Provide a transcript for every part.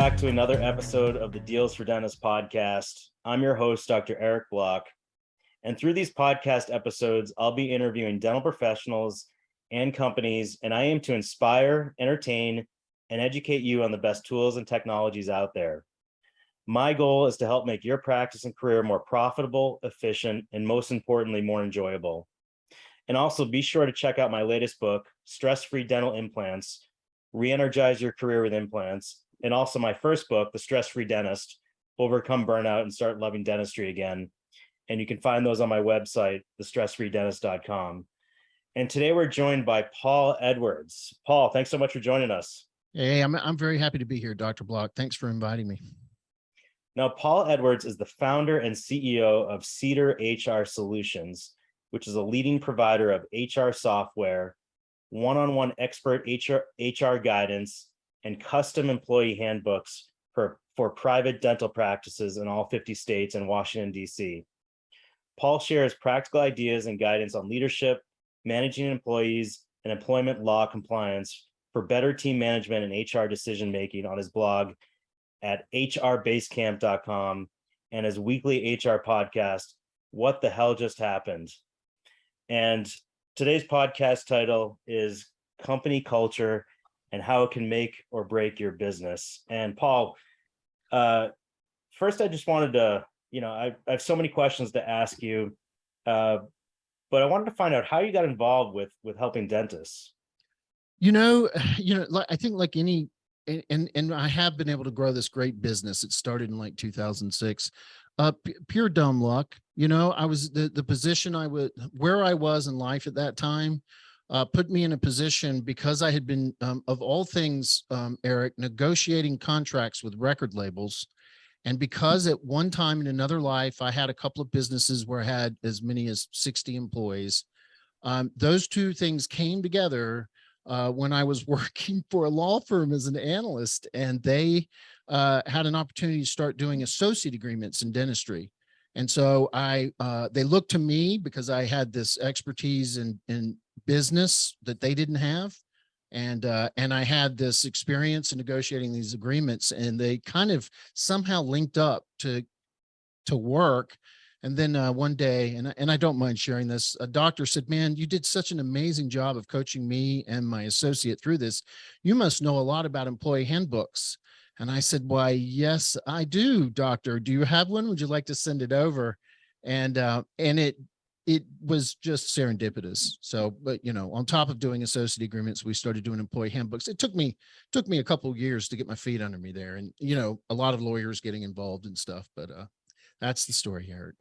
back to another episode of the Deals for Dentists podcast. I'm your host, Dr. Eric Block. And through these podcast episodes, I'll be interviewing dental professionals and companies, and I aim to inspire, entertain, and educate you on the best tools and technologies out there. My goal is to help make your practice and career more profitable, efficient, and most importantly, more enjoyable. And also be sure to check out my latest book, Stress-Free Dental Implants, Re-Energize Your Career with Implants, and also my first book, The Stress-Free Dentist, Overcome Burnout and Start Loving Dentistry Again. And you can find those on my website, thestressfreedentist.com. And today we're joined by Paul Edwards. Paul, thanks so much for joining us. Hey, I'm very happy to be here, Dr. Block. Thanks for inviting me. Now, Paul Edwards is the founder and CEO of Cedar HR Solutions, which is a leading provider of HR software, one-on-one expert HR guidance, and custom employee handbooks for private dental practices in all 50 states and Washington, D.C. Paul shares practical ideas and guidance on leadership, managing employees, and employment law compliance for better team management and HR decision-making on his blog at hrbasecamp.com and his weekly HR podcast, What the Hell Just Happened? And today's podcast title is Company Culture and How It Can Make or Break Your Business. And Paul, first I just wanted to, I have so many questions to ask you, but I wanted to find out how you got involved with helping dentists. I think like any, and I have been able to grow this great business. It started in like 2006. Pure dumb luck. I was the position where I was in life at that time, put me in a position because I had been, of all things, Eric, negotiating contracts with record labels. And because at one time in another life, I had a couple of businesses where I had as many as 60 employees. Those two things came together when I was working for a law firm as an analyst, and they had an opportunity to start doing associate agreements in dentistry. And so they looked to me because I had this expertise in business that they didn't have. And I had this experience in negotiating these agreements, and they kind of somehow linked up to work. And then one day, and I don't mind sharing this, a doctor said, "Man, you did such an amazing job of coaching me and my associate through this. You must know a lot about employee handbooks." And I said, "Why, yes, I do, doctor. Do you have one? Would you like to send it over?" And it was just serendipitous. So, but on top of doing associate agreements, we started doing employee handbooks. It took me a couple of years to get my feet under me there, and a lot of lawyers getting involved and stuff. But that's the story here.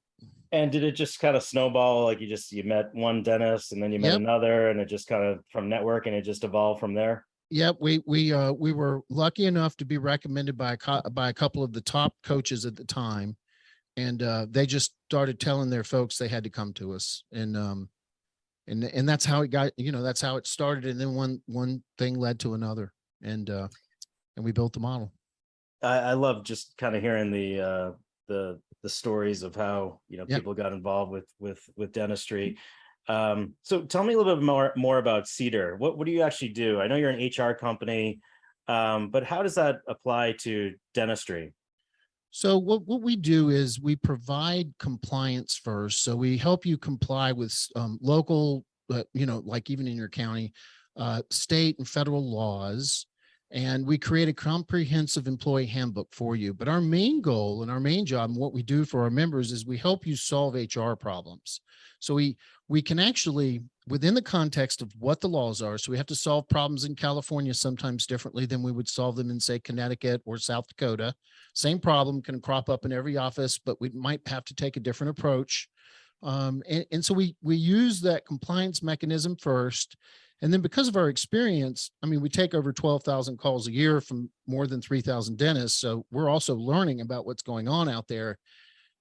And did it just kind of snowball? Like you met one dentist and then you met another, and it just kind of from networking, it just evolved from there? Yep, we were lucky enough to be recommended by a couple of the top coaches at the time, and they just started telling their folks they had to come to us, and that's how it got. That's how it started, and then one thing led to another, and we built the model. I love just kind of hearing the stories of how people got involved with dentistry. So tell me a little bit more about Cedar. What do you actually do? I know you're an HR company, but how does that apply to dentistry? So what we do is we provide compliance first. So we help you comply with local, like even in your county, state and federal laws. And we create a comprehensive employee handbook for you. But our main goal and our main job and what we do for our members is we help you solve HR problems. So we can actually, within the context of what the laws are, so we have to solve problems in California sometimes differently than we would solve them in, say, Connecticut or South Dakota. Same problem can crop up in every office, but we might have to take a different approach. And so we use that compliance mechanism first. And then because of our experience, we take over 12,000 calls a year from more than 3,000 dentists. So we're also learning about what's going on out there.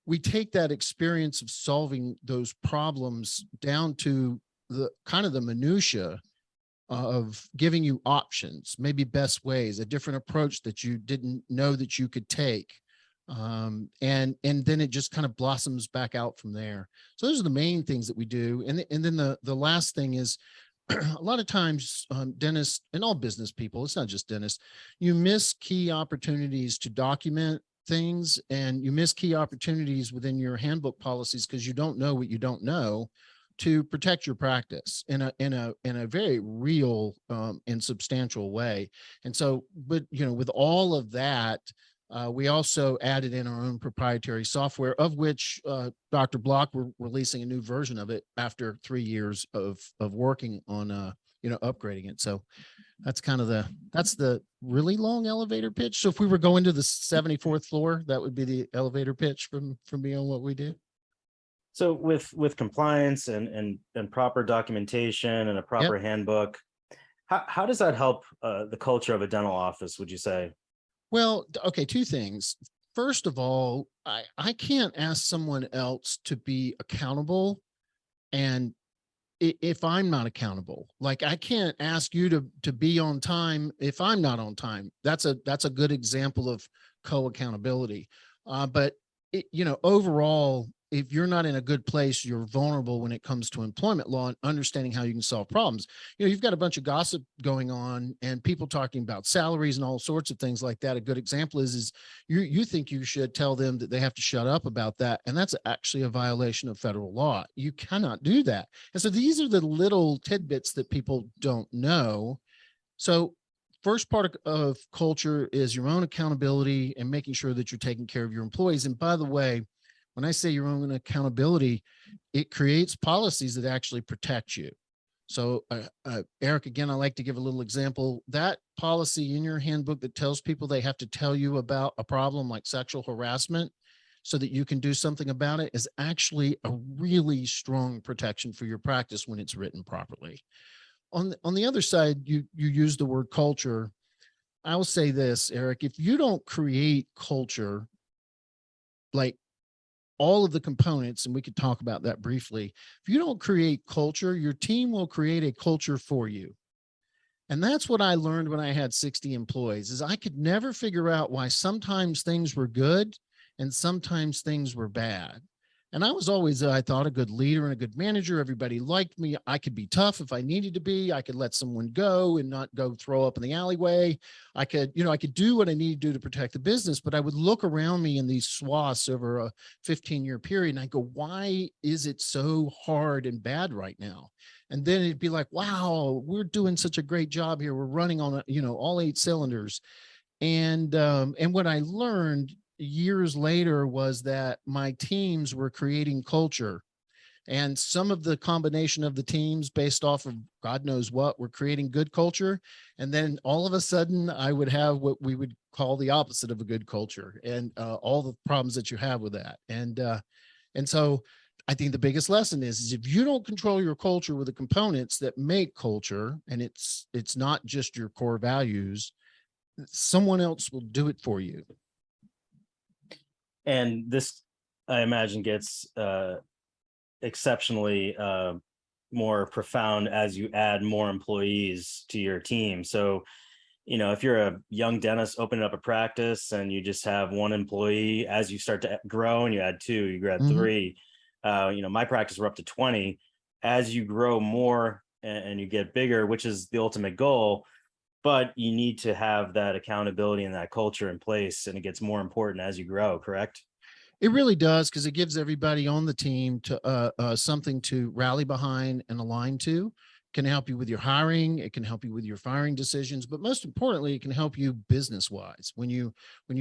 We take that experience of solving those problems down to the kind of the minutia of giving you options, maybe best ways, a different approach that you didn't know that you could take. And then it just kind of blossoms back out from there. So those are the main things that we do. And then the last thing is a lot of times, dentists and all business people, it's not just dentists, you miss key opportunities to document things, and you miss key opportunities within your handbook policies because you don't know what you don't know to protect your practice in a very real and substantial way. And so, but with all of that, we also added in our own proprietary software, of which Dr. Block, we're releasing a new version of it after 3 years of working on upgrading it. So that's that's the really long elevator pitch. So if we were going to the 74th floor, that would be the elevator pitch from beyond what we do. So with compliance and proper documentation and a proper handbook, how does that help the culture of a dental office, would you say? Well, okay, two things. First of all, I can't ask someone else to be accountable, and if I'm not accountable, like I can't ask you to be on time if I'm not on time. That's a good example of co-accountability. But overall, if you're not in a good place, you're vulnerable when it comes to employment law and understanding how you can solve problems. You've got a bunch of gossip going on and people talking about salaries and all sorts of things like that. A good example is you think you should tell them that they have to shut up about that. And that's actually a violation of federal law. You cannot do that. And so these are the little tidbits that people don't know. So first part of culture is your own accountability and making sure that you're taking care of your employees. And by the way, when I say your own accountability, it creates policies that actually protect you. So Eric, again, I like to give a little example. That policy in your handbook that tells people they have to tell you about a problem like sexual harassment so that you can do something about it is actually a really strong protection for your practice when it's written properly. On the other side, you use the word culture. I will say this, Eric, if you don't create culture, like all of the components, and we could talk about that briefly. If you don't create culture, your team will create a culture for you. And that's what I learned when I had 60 employees, is I could never figure out why sometimes things were good and sometimes things were bad. And I was always, I thought, a good leader and a good manager. Everybody liked me. I could be tough if I needed to be. I could let someone go and not go throw up in the alleyway. I could do what I needed to do to protect the business, but I would look around me in these swaths over a 15-year period and I go, why is it so hard and bad right now? And then it'd be like, wow, we're doing such a great job here. We're running on, all 8 cylinders. And what I learned years later was that my teams were creating culture, and some of the combination of the teams based off of God knows what were creating good culture. And then all of a sudden I would have what we would call the opposite of a good culture, and all the problems that you have with that. And so I think the biggest lesson is if you don't control your culture with the components that make culture, and it's not just your core values, someone else will do it for you. And this, I imagine, gets exceptionally more profound as you add more employees to your team. So, if you're a young dentist opening up a practice and you just have 1 employee, as you start to grow and you add 2, you add 3, my practice, we're up to 20. As you grow more and you get bigger, which is the ultimate goal, but you need to have that accountability and that culture in place, and it gets more important as you grow, correct? It really does, because it gives everybody on the team to something to rally behind and align to. It can help you with your hiring. It can help you with your firing decisions, but most importantly, it can help you business wise. When you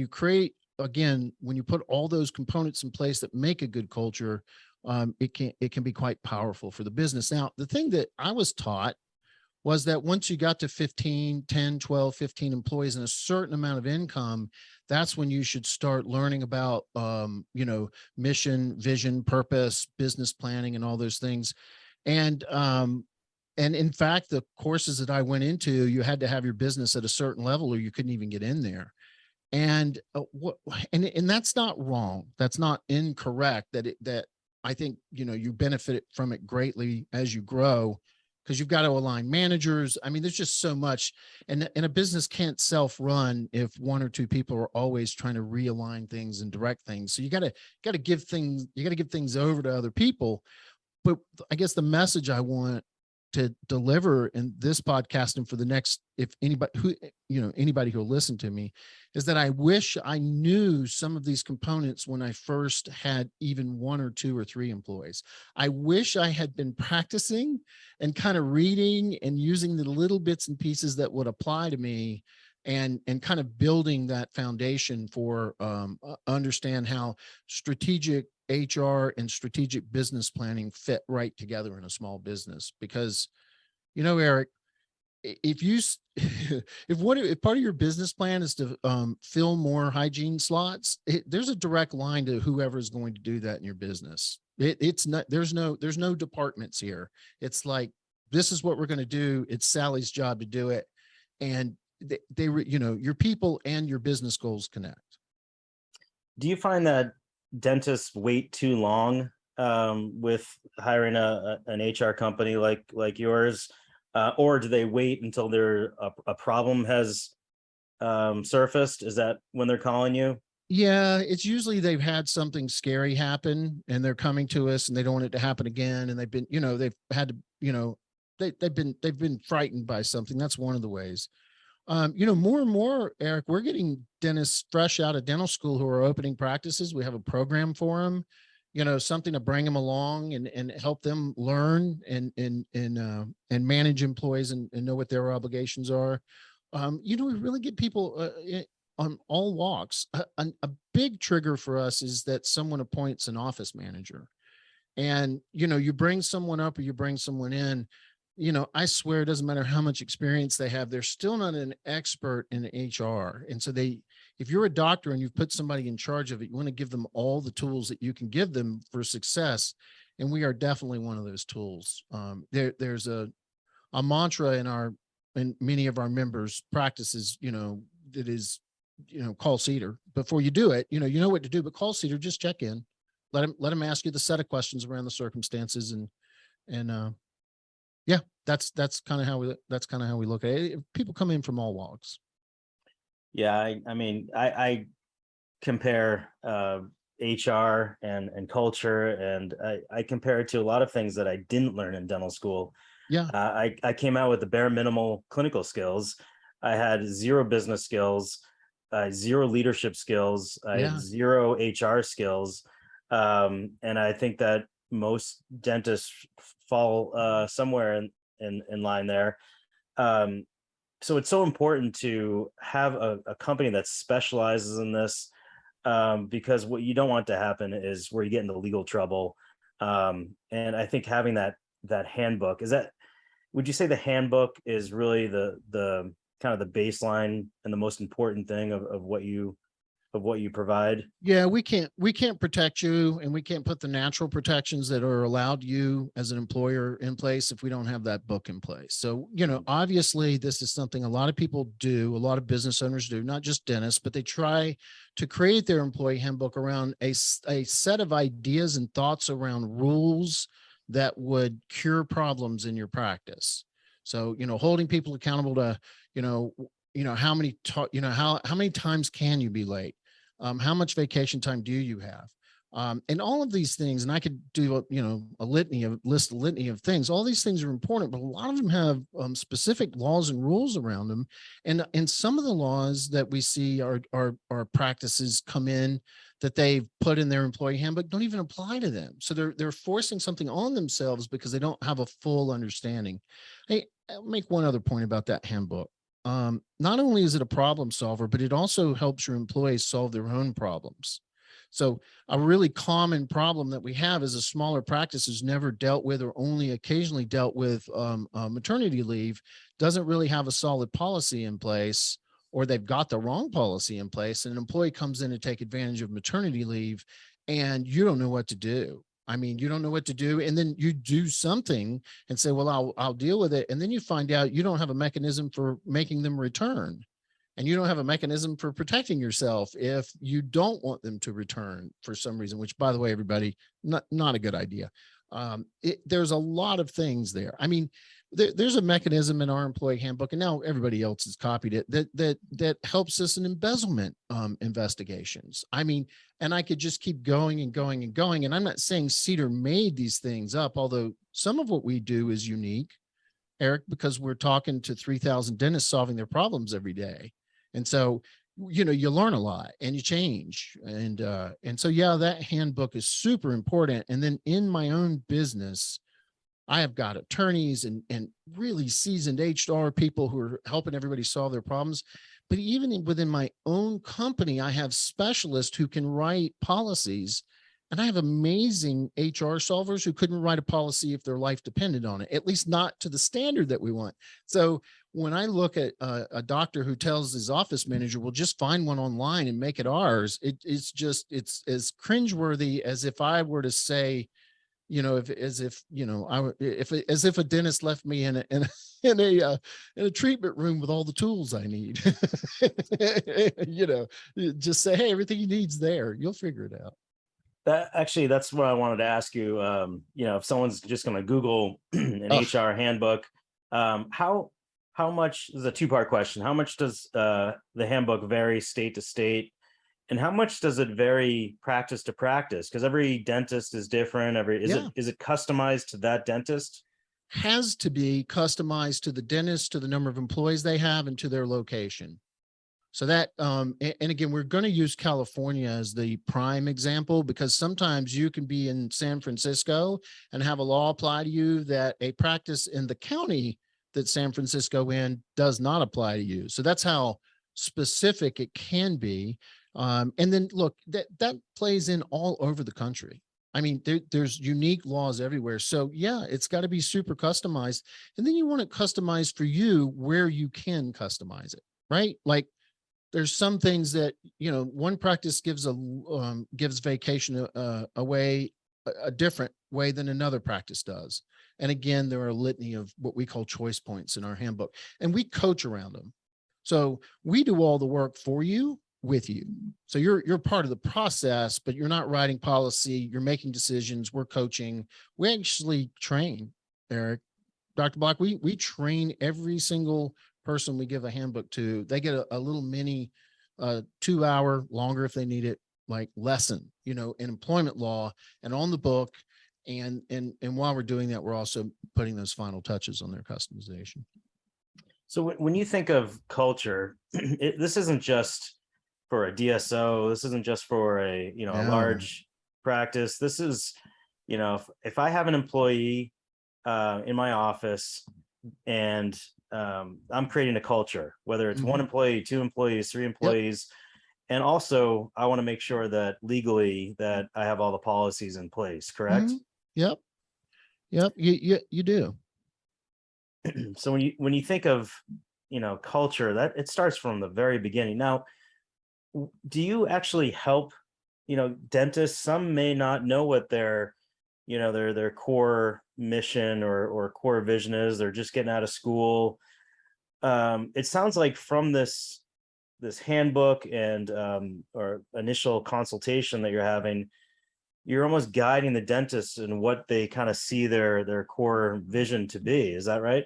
create, again, when you put all those components in place that make a good culture, it can be quite powerful for the business. Now, the thing that I was taught was that once you got to 15, 10, 12, 15 employees and a certain amount of income, that's when you should start learning about, mission, vision, purpose, business planning, and all those things. And in fact, the courses that I went into, you had to have your business at a certain level or you couldn't even get in there. And and that's not wrong. That's not incorrect. That I think, you benefit from it greatly as you grow, because you've got to align managers. I mean, there's just so much, and a business can't self-run if 1 or 2 people are always trying to realign things and direct things. So you got to give things over to other people. But I guess the message I want to deliver in this podcast and for the next, if anybody who, anybody who'll listen to me, is that I wish I knew some of these components when I first had even 1 or 2 or 3 employees. I wish I had been practicing and kind of reading and using the little bits and pieces that would apply to me, and kind of building that foundation for understand how strategic HR and strategic business planning fit right together in a small business. Because, Eric, if you if part of your business plan is to fill more hygiene slots, there's a direct line to whoever is going to do that in your business. It's not, there's no departments here. It's like, this is what we're going to do. It's Sally's job to do it. And your people and your business goals connect. Do you find that dentists wait too long with hiring an HR company like yours, or do they wait until a problem has surfaced? Is that when they're calling you? Yeah, it's usually they've had something scary happen and they're coming to us and they don't want it to happen again. And they've been, they've had to, they've been frightened by something. That's one of the ways. More and more, Eric, we're getting dentists fresh out of dental school who are opening practices. We have a program for them, something to bring them along and help them learn and manage employees and know what their obligations are. We really get people on all walks. A big trigger for us is that someone appoints an office manager, and, you bring someone up or you bring someone in, I swear it doesn't matter how much experience they have, they're still not an expert in HR. And so if you're a doctor and you've put somebody in charge of it, you want to give them all the tools that you can give them for success. And we are definitely one of those tools. There's a mantra in many of our members' practices, that is, call CEDAR before you do it. You know what to do, but call CEDAR, just check in, let them ask you the set of questions around the circumstances, and yeah, that's kind of how we look at it. People come in from all walks. Yeah, I compare HR and culture, and I compare it to a lot of things that I didn't learn in dental school. Yeah. I came out with the bare minimal clinical skills. I had 0 business skills, 0 leadership skills, I had 0 HR skills, and I think that most dentists fall somewhere in line there. So it's so important to have a company that specializes in this, because what you don't want to happen is where you get into legal trouble. And I think having that handbook, would you say the handbook is really the kind of the baseline and the most important thing of what you provide? Yeah, we can't protect you, and we can't put the natural protections that are allowed you as an employer in place if we don't have that book in place. So, obviously this is something a lot of people do, a lot of business owners do, not just dentists, but they try to create their employee handbook around a set of ideas and thoughts around rules that would cure problems in your practice. So, holding people accountable to, how many times can you be late? How much vacation time do you have? And all of these things, and I could do, a litany of things. All these things are important, but a lot of them have specific laws and rules around them. And some of the laws that we see are practices come in that they've put in their employee handbook don't even apply to them. So they're forcing something on themselves because they don't have a full understanding. Hey, I'll make one other point about that handbook. Not only is it a problem solver, but it also helps your employees solve their own problems. So a really common problem that we have is a smaller practice is never dealt with or only occasionally dealt with maternity leave, doesn't really have a solid policy in place, or they've got the wrong policy in place. And an employee comes in to take advantage of maternity leave and you don't know what to do. I mean, you don't know what to do. And then you do something and say, well, I'll deal with it. And then you find out you don't have a mechanism for making them return. And you don't have a mechanism for protecting yourself if you don't want them to return for some reason, which, by the way, everybody, not a good idea. There's a lot of things there. I mean, there's a mechanism in our employee handbook, and now everybody else has copied it, that helps us in embezzlement investigations. I mean, and I could just keep going and going and going. And I'm not saying CEDAR made these things up, although some of what we do is unique. Eric, because we're talking to 3,000 dentists solving their problems every day. And so, you learn a lot and you change. And so, yeah, that handbook is super important. And then in my own business, I have got attorneys and really seasoned HR people who are helping everybody solve their problems. But even within my own company, I have specialists who can write policies. And I have amazing HR solvers who couldn't write a policy if their life depended on it, at least not to the standard that we want. So when I look at a doctor who tells his office manager, "Well, just find one online and make it ours," it's as cringeworthy as if I were to say, as if a dentist left me in a treatment room with all the tools I need. Just say, "Hey, everything you need's there. You'll figure it out." That's what I wanted to ask you. If someone's just going to Google an Oh, HR handbook, how much is a two-part question? How much does the handbook vary state to state? And how much does it vary practice to practice? Because every dentist is different. yeah. Is it customized to that dentist? Has to be customized to the dentist, to the number of employees they have, and to their location. So that, and again, we're going to use California as the prime example, because sometimes you can be in San Francisco and have a law apply to you that a practice in the county that San Francisco in does not apply to you. So that's how specific it can be. And then look, that plays in all over the country. I mean, there's unique laws everywhere. So yeah, it's got to be super customized. And then you want it customized for you where you can customize it, right? Like, there's some things that, one practice gives vacation away a different way than another practice does. And again, there are a litany of what we call choice points in our handbook, and we coach around them. So we do all the work for you with you. So you're part of the process, but you're not writing policy. You're making decisions. We're coaching. We actually train, Eric. Dr. Block, we train every single person we give a handbook to. They get a little mini 2-hour, longer if they need it, like lesson, in employment law and on the book. And while we're doing that, we're also putting those final touches on their customization. So when you think of culture, this isn't just for a DSO. This isn't just for a a large practice. This is, if I have an employee in my office and I'm creating a culture, whether it's one employee, 2 employees, 3 employees. Yep. And also I want to make sure that legally that I have all the policies in place, correct? Yep. You do. So when you think of, culture, that it starts from the very beginning. Now, do you actually help, dentists? Some may not know what their core mission or core vision is. They're just getting out of school. It sounds like from this handbook and or initial consultation that you're having, you're almost guiding the dentists in what they kind of see their core vision to be. Is that right?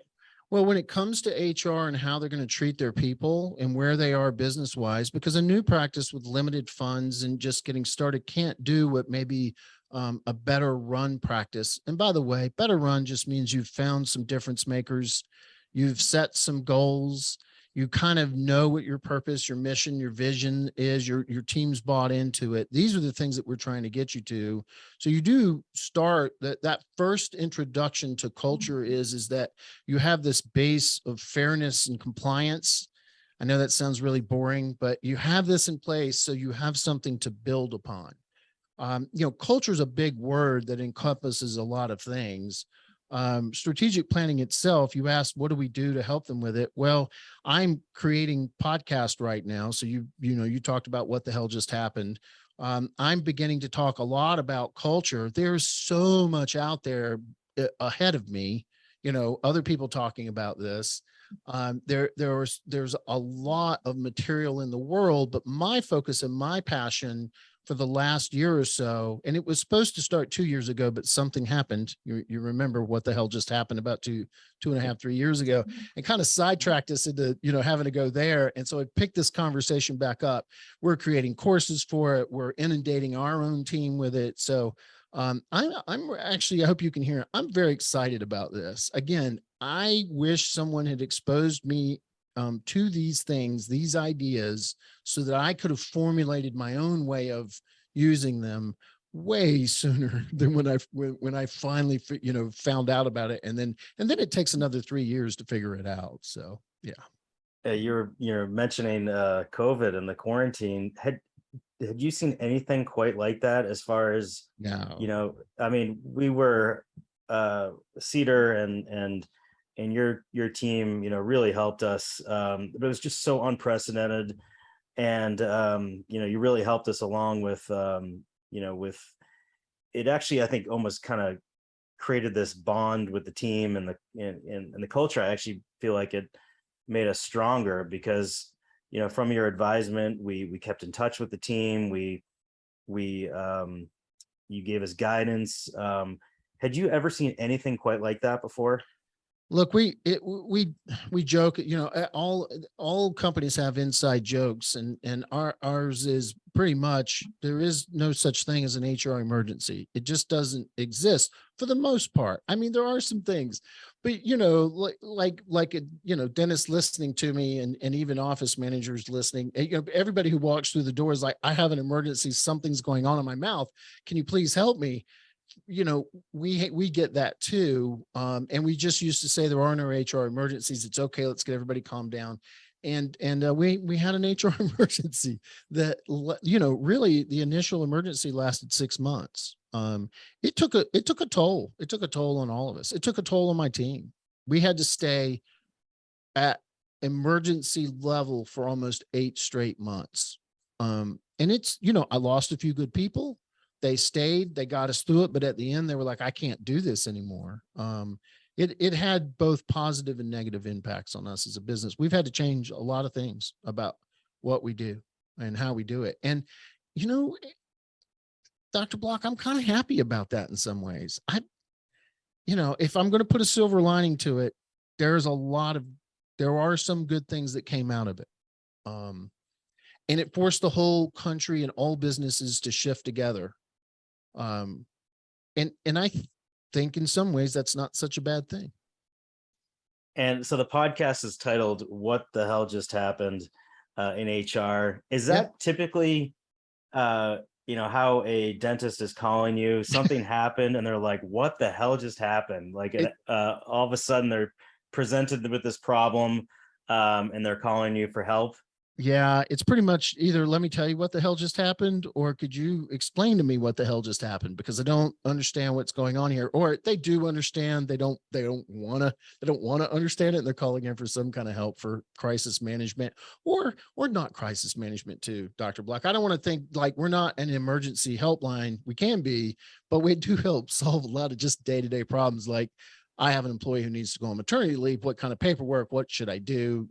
Well, when it comes to HR and how they're going to treat their people and where they are business wise, because a new practice with limited funds and just getting started can't do what maybe a better run practice. And by the way, better run just means you've found some difference makers. You've set some goals. You kind of know what your purpose, your mission, your vision is. Your team's bought into it. These are the things that we're trying to get you to. So you do start that first introduction to culture is that you have this base of fairness and compliance. I know that sounds really boring, but you have this in place so you have something to build upon. Culture is a big word that encompasses a lot of things. Strategic planning itself, you asked, what do we do to help them with it? Well, I'm creating podcast right now. So you talked about what the hell just happened. I'm beginning to talk a lot about culture. There's so much out there ahead of me, other people talking about this. There's a lot of material in the world, but my focus and my passion for the last year or so, and it was supposed to start 2 years ago, but something happened. You remember what the hell just happened about two and a half, 3 years ago, and kind of sidetracked us into, having to go there. And so I picked this conversation back up. We're creating courses for it. We're inundating our own team with it. So I'm actually, I hope you can hear, I'm very excited about this. Again, I wish someone had exposed me to these things, these ideas, so that I could have formulated my own way of using them way sooner than when I finally found out about it, and then it takes another 3 years to figure it out. So yeah. You're mentioning COVID and the quarantine. Had you seen anything quite like that as far as, No. I mean, we were Cedar and your team, really helped us. But it was just so unprecedented. And you really helped us along with with it actually, I think, almost kind of created this bond with the team and the culture. I actually feel like it made us stronger because from your advisement, we kept in touch with the team. We you gave us guidance. Had you ever seen anything quite like that before? Look, we joke, all companies have inside jokes, and ours is pretty much, there is no such thing as an HR emergency. It just doesn't exist for the most part. I mean, there are some things, but Dennis listening to me, and even office managers listening, everybody who walks through the door is like, I have an emergency, something's going on in my mouth. Can you please help me? We get that too. And we just used to say there are no HR emergencies. It's okay. Let's get everybody calm down. And we had an HR emergency that, really the initial emergency lasted 6 months. It took a toll. It took a toll on all of us. It took a toll on my team. We had to stay at emergency level for almost 8 straight months. And it's, I lost a few good people. They stayed, they got us through it, but at the end they were like, I can't do this anymore. It had both positive and negative impacts on us as a business. We've had to change a lot of things about what we do and how we do it. And, Dr. Block, I'm kind of happy about that in some ways. If I'm going to put a silver lining to it, there are some good things that came out of it. And it forced the whole country and all businesses to shift together. And I think in some ways that's not such a bad thing. And so the podcast is titled "What the Hell Just Happened in HR." Is that typically, how a dentist is calling you? Something happened, and they're like, "What the hell just happened?" Like, all of a sudden, they're presented with this problem, and they're calling you for help. Yeah, it's pretty much either let me tell you what the hell just happened, or could you explain to me what the hell just happened? Because I don't understand what's going on here. Or they do understand, they don't want to understand it. And they're calling in for some kind of help for crisis management or not crisis management too, Dr. Block. I don't want to think like we're not an emergency helpline. We can be, but we do help solve a lot of just day-to-day problems. Like, I have an employee who needs to go on maternity leave. What kind of paperwork? What should I do?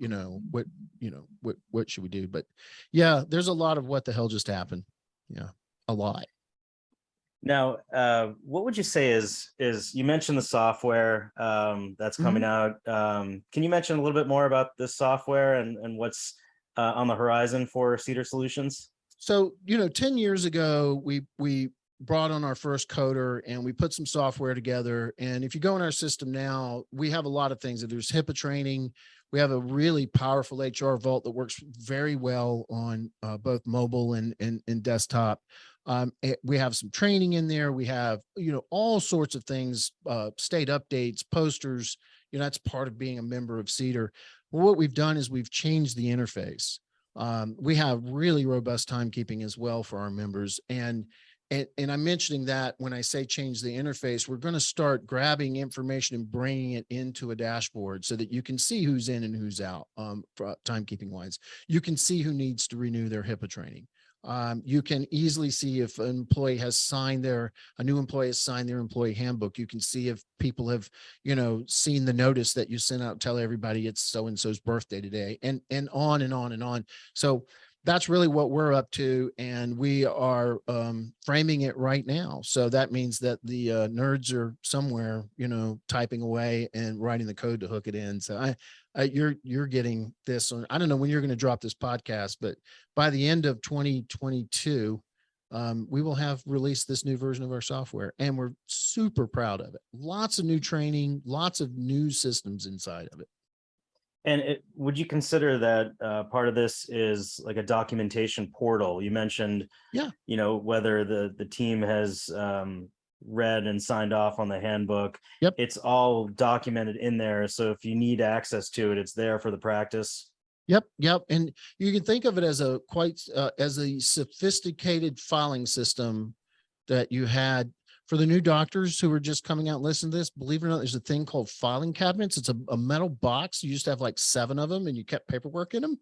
What should we do? But yeah, there's a lot of what the hell just happened. Yeah, a lot. Now, what would you say is you mentioned the software that's coming out? Can you mention a little bit more about this software and what's on the horizon for Cedar Solutions? So, 10 years ago, we brought on our first coder and we put some software together. And if you go in our system now, we have a lot of things. There's HIPAA training. We have a really powerful HR vault that works very well on both mobile and desktop. We have some training in there. We have, all sorts of things, state updates, posters, that's part of being a member of Cedar. Well, what we've done is we've changed the interface. We have really robust timekeeping as well for our members. And I'm mentioning that when I say change the interface, we're going to start grabbing information and bringing it into a dashboard so that you can see who's in and who's out for timekeeping wise. You can see who needs to renew their HIPAA training. You can easily see if an employee has signed a new employee has signed their employee handbook. You can see if people have, seen the notice that you sent out, tell everybody it's so-and-so's birthday today, and on and on and on. So that's really what we're up to. And we are framing it right now. So that means that the nerds are somewhere, typing away and writing the code to hook it in. So you're getting this on, I don't know when you're going to drop this podcast, but by the end of 2022, we will have released this new version of our software, and we're super proud of it. Lots of new training, lots of new systems inside of it. And would you consider that part of this is like a documentation portal? You mentioned, Yeah. whether the team has read and signed off on the handbook. Yep. It's all documented in there. So if you need access to it, it's there for the practice. Yep. And you can think of it as a as a sophisticated filing system that you had for the new doctors who are just coming out and listening to this. Believe it or not, there's a thing called filing cabinets. It's a metal box. You used to have like 7 of them and you kept paperwork in them.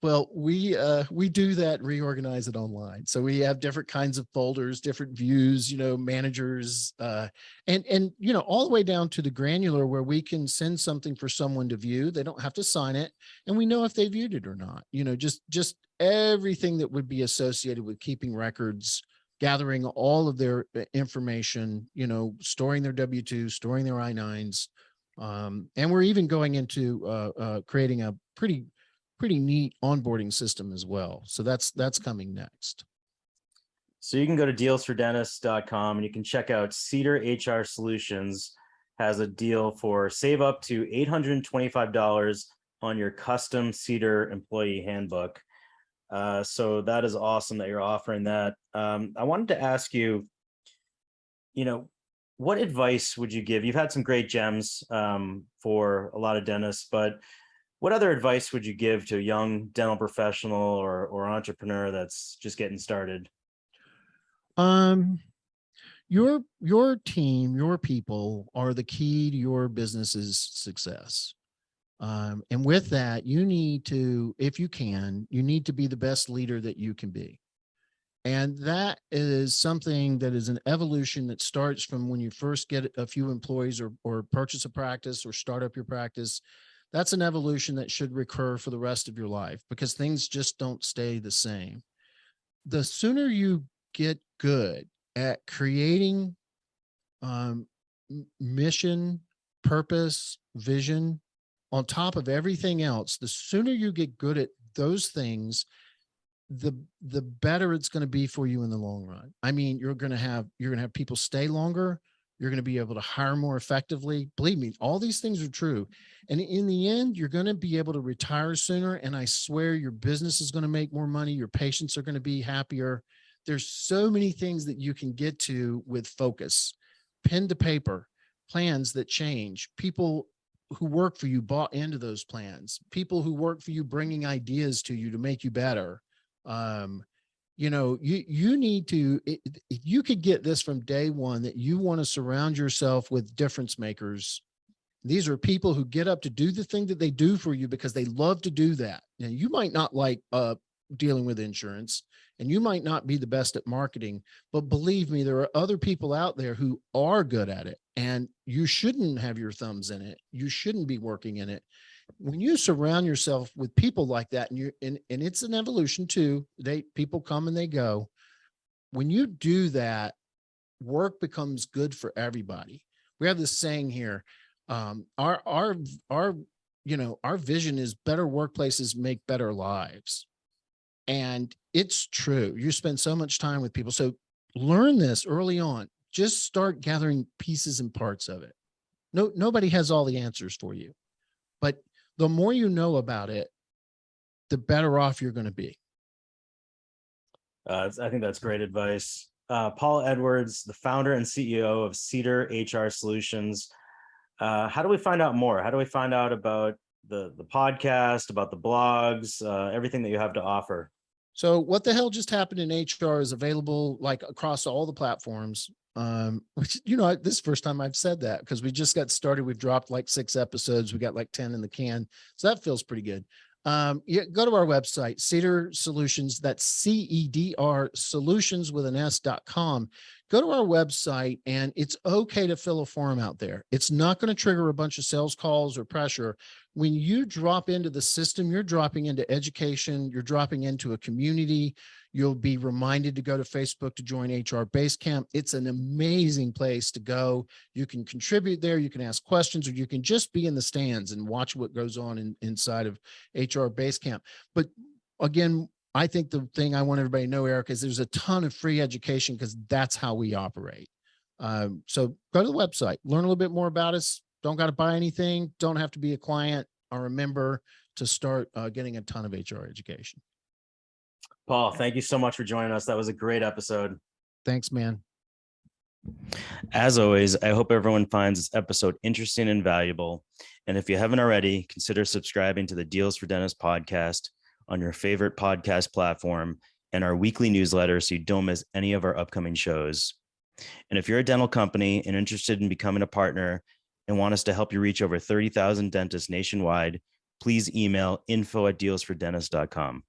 Well, we do that, reorganize it online. So we have different kinds of folders, different views, managers, and all the way down to the granular where we can send something for someone to view. They don't have to sign it, and we know if they viewed it or not. Just everything that would be associated with keeping records, gathering all of their information, storing their W-2s, storing their I-9s. And we're even going into creating a pretty neat onboarding system as well. So that's coming next. So you can go to dealsfordentists.com and you can check out Cedar HR Solutions has a deal for save up to $825 on your custom Cedar employee handbook. So that is awesome that you're offering that. I wanted to ask you, what advice would you give? You've had some great gems for a lot of dentists, but what other advice would you give to a young dental professional or entrepreneur that's just getting started? Your team, your people are the key to your business's success. And with that, you need to, if you can, you need to be the best leader that you can be. And that is something that is an evolution that starts from when you first get a few employees or purchase a practice or start up your practice. That's an evolution that should recur for the rest of your life because things just don't stay the same. The sooner you get good at creating mission, purpose, vision on top of everything else, the sooner you get good at those things, the better it's going to be for you in the long run. I mean, you're going to have people stay longer. You're going to be able to hire more effectively. Believe me, all these things are true. And in the end, you're going to be able to retire sooner. And I swear your business is going to make more money. Your patients are going to be happier. There's so many things that you can get to with focus, pen to paper, plans that change. People who work for you bought into those plans. People who work for you bringing ideas to you to make you better. You need to, if you could get this from day one, that you want to surround yourself with difference makers. These are people who get up to do the thing that they do for you because they love to do that. Now, you might not like dealing with insurance and you might not be the best at marketing, but believe me, there are other people out there who are good at it and you shouldn't have your thumbs in it. You shouldn't be working in it. When you surround yourself with people like that, and it's an evolution too, people come and they go. When you do that, work becomes good for everybody. We have this saying here, our vision is better workplaces make better lives. And it's true. You spend so much time with people. So learn this early on. Just start gathering pieces and parts of it. Nobody has all the answers for you, but the more you know about it, the better off you're going to be. I think that's great advice. Paul Edwards, the founder and CEO of Cedar HR Solutions. How do we find out more? How do we find out about the podcast, about the blogs, everything that you have to offer? So What the Hell Just Happened in HR is available like across all the platforms. Which, this is the first time I've said that because we just got started. We've dropped like 6 episodes. We got like 10 in the can. So that feels pretty good. Go to our website, Cedar Solutions. That's CEDR Solutions with an S.com. Go to our website and it's okay to fill a form out there. It's not going to trigger a bunch of sales calls or pressure. When you drop into the system, you're dropping into education, you're dropping into a community. You'll be reminded to go to Facebook to join HR Basecamp. It's an amazing place to go. You can contribute there, you can ask questions, or you can just be in the stands and watch what goes on inside of HR Basecamp. But again, I think the thing I want everybody to know, Eric, is there's a ton of free education because that's how we operate. So go to the website, learn a little bit more about us. Don't got to buy anything. Don't have to be a client or a member to start getting a ton of HR education. Paul, thank you so much for joining us. That was a great episode. Thanks, man. As always, I hope everyone finds this episode interesting and valuable. And if you haven't already, consider subscribing to the Deals for Dentists podcast on your favorite podcast platform and our weekly newsletter so you don't miss any of our upcoming shows. And if you're a dental company and interested in becoming a partner and want us to help you reach over 30,000 dentists nationwide, please email info@dealsfordentists.com.